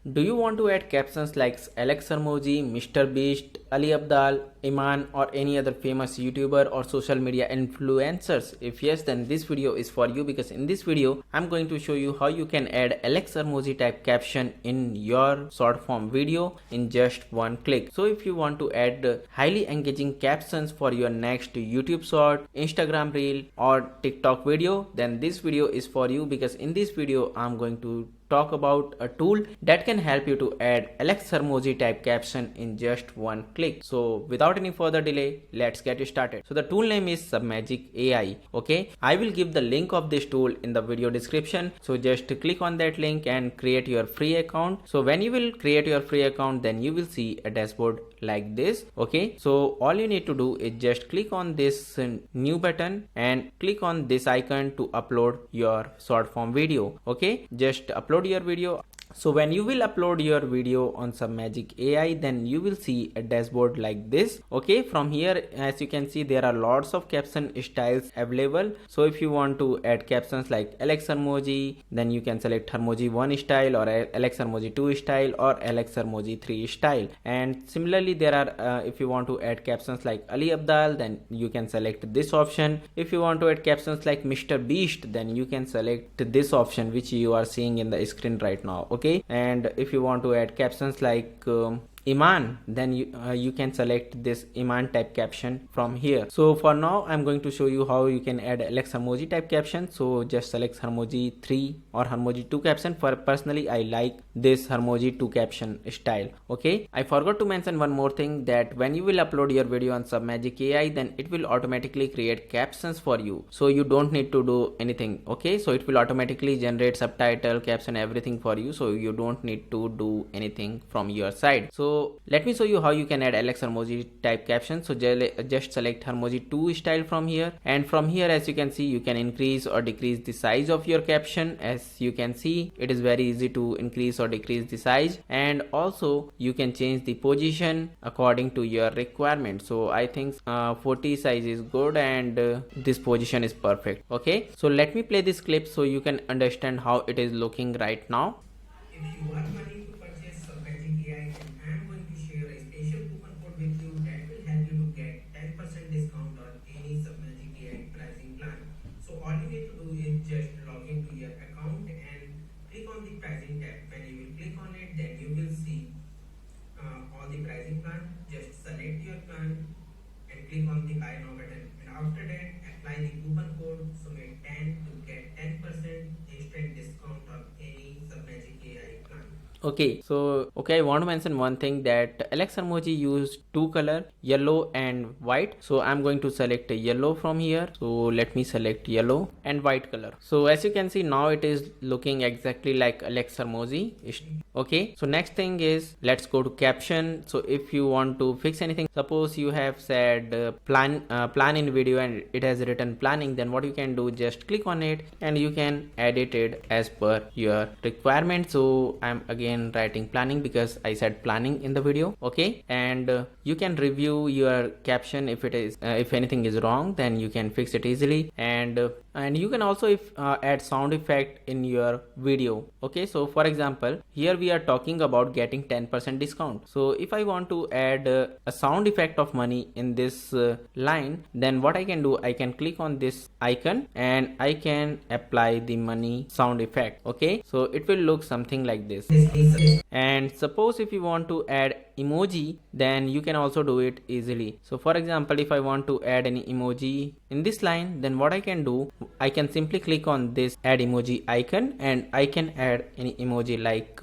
Do you want to add captions like Alex Hormozi, Mr. Beast, Ali Abdal, Iman or any other famous YouTuber or social media influencers? If yes, then this video is for you, because in this video I'm going to show you how you can add Alex Hormozi type caption in your short form video in just one click. So if you want to add highly engaging captions for your next YouTube short, Instagram reel or TikTok video, then this video is for you, because in this video I'm going to talk about a tool that can help you to add Alex Hormozi type caption in just one click. So without any further delay, let's get started. So the tool name is Submagic AI. Okay, I will give the link of this tool in the video description. So just click on that link and create your free account. So when you will create your free account, then you will see a dashboard like this. Okay, so all you need to do is just click on this new button and click on this icon to upload your short form video. Okay, just upload your video. So when you will upload your video on Submagic AI, then you will see a dashboard like this. Okay, from here, as you can see, there are lots of caption styles available. So if you want to add captions like Alex Hormozi, then you can select Hormozi 1 style or Alex Hormozi 2 style or Alex Hormozi 3 style. And similarly, there are if you want to add captions like Ali Abdal, then you can select this option. If you want to add captions like Mr. Beast, then you can select this option which you are seeing in the screen right now. Okay, and if you want to add captions like Iman, then you can select this Iman type caption from here. So for now I'm going to show you how you can add Alex Hormozi type caption. So just select Hormozi 3 or Hormozi 2 caption. For personally I like this Hormozi 2 caption style. Okay, I forgot to mention one more thing, that when you will upload your video on Submagic AI, then it will automatically create captions for you, so you don't need to do anything. Okay, so it will automatically generate subtitle, caption, everything for you, so you don't need to do anything from your side. So let me show you how you can add Alex Hormozi type caption. So just select Hormozi 2 style from here, and from here, as you can see, you can increase or decrease the size of your caption. As you can see, it is very easy to increase or decrease the size, and also you can change the position according to your requirement. So I think 40 size is good, and this position is perfect. Okay, so let me play this clip so you can understand how it is looking right now. If you are planning to purchase Submagic AI, then I am going to share a special coupon code with you that will help you to get 10% discount on any Submagic AI pricing plan. So all you need to do is just log into your account and click on the pricing tab. When you will click on it, then you will see all the pricing plan. Just select your plan and click on the buy now button. And after that, apply the coupon code Sumit10 to get 10% instant discount on any Submagic AI plan. Okay, so I want to mention one thing, that Alex Hormozi used two color, yellow and white. So I'm going to select a yellow from here. So let me select yellow and white color. So as you can see, now it is looking exactly like Alex Hormozi. Okay, so next thing is, let's go to caption. So if you want to fix anything, suppose you have said plan in video and it has written planning, then what you can do, just click on it and you can edit it as per your requirement. So I'm again writing planning because I said planning in the video. Okay, and you can review your caption. If it is if anything is wrong, then you can fix it easily, and you can also add sound effect in your video. Okay, so for example, here we are talking about getting 10% discount. So if I want to add a sound effect of money in this line, then what I can do, I can click on this icon and I can apply the money sound effect. Okay, so it will look something like this. And suppose if you want to add emoji, then you can also do it easily. So for example, if I want to add any emoji in this line, then what I can do, I can simply click on this add emoji icon and I can add any emoji like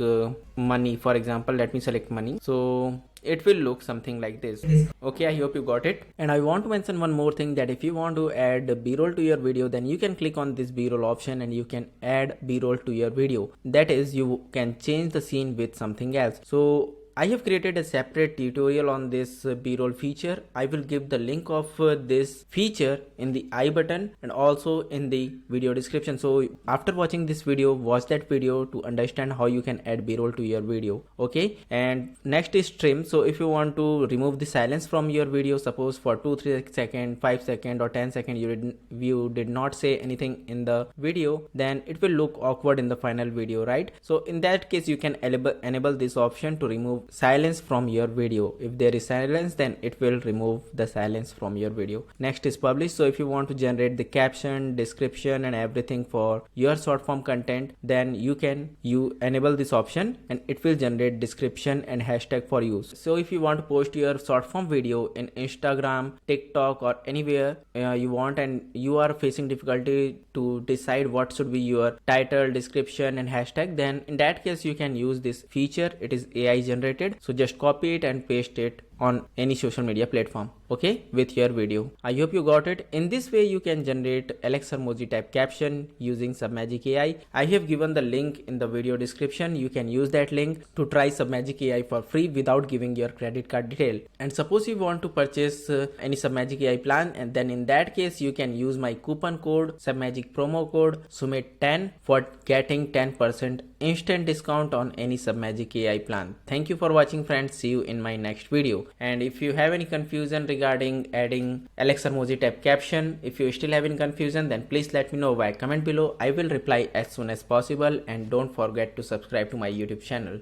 money. For example, let me select money. So it will look something like this. Okay, I hope you got it. And I want to mention one more thing, that if you want to add b-roll to your video, then you can click on this b-roll option and you can add b-roll to your video. That is, you can change the scene with something else. So I have created a separate tutorial on this b-roll feature. I will give the link of this feature in the I button and also in the video description. So after watching this video, watch that video to understand how you can add b-roll to your video. Okay, and next is trim. So if you want to remove the silence from your video, suppose for 2-3 second, 5 second or 10 second you did not say anything in the video, then it will look awkward in the final video, right? So in that case you can enable this option to remove silence from your video. If there is silence, then it will remove the silence from your video. Next is publish. So if you want to generate the caption, description and everything for your short form content, then you enable this option and it will generate description and hashtag for you. So if you want to post your short form video in Instagram, TikTok or anywhere you want, and you are facing difficulty to decide what should be your title, description and hashtag, then in that case you can use this feature. It is AI generated, so just copy it and paste it on any social media platform, okay, with your video. I hope you got it. In this way you can generate Alex Hormozi type caption using Submagic AI. I have given the link in the video description. You can use that link to try Submagic AI for free without giving your credit card detail. And suppose you want to purchase any Submagic AI plan, and then in that case you can use my coupon code, Submagic promo code Sumit10 for getting 10% instant discount on any Submagic AI plan. Thank you for watching, friends. See you in my next video. And if you have any confusion regarding adding Alex Hormozi type caption, if you still have any confusion, then please let me know by comment below. I will reply as soon as possible, and don't forget to subscribe to my YouTube channel.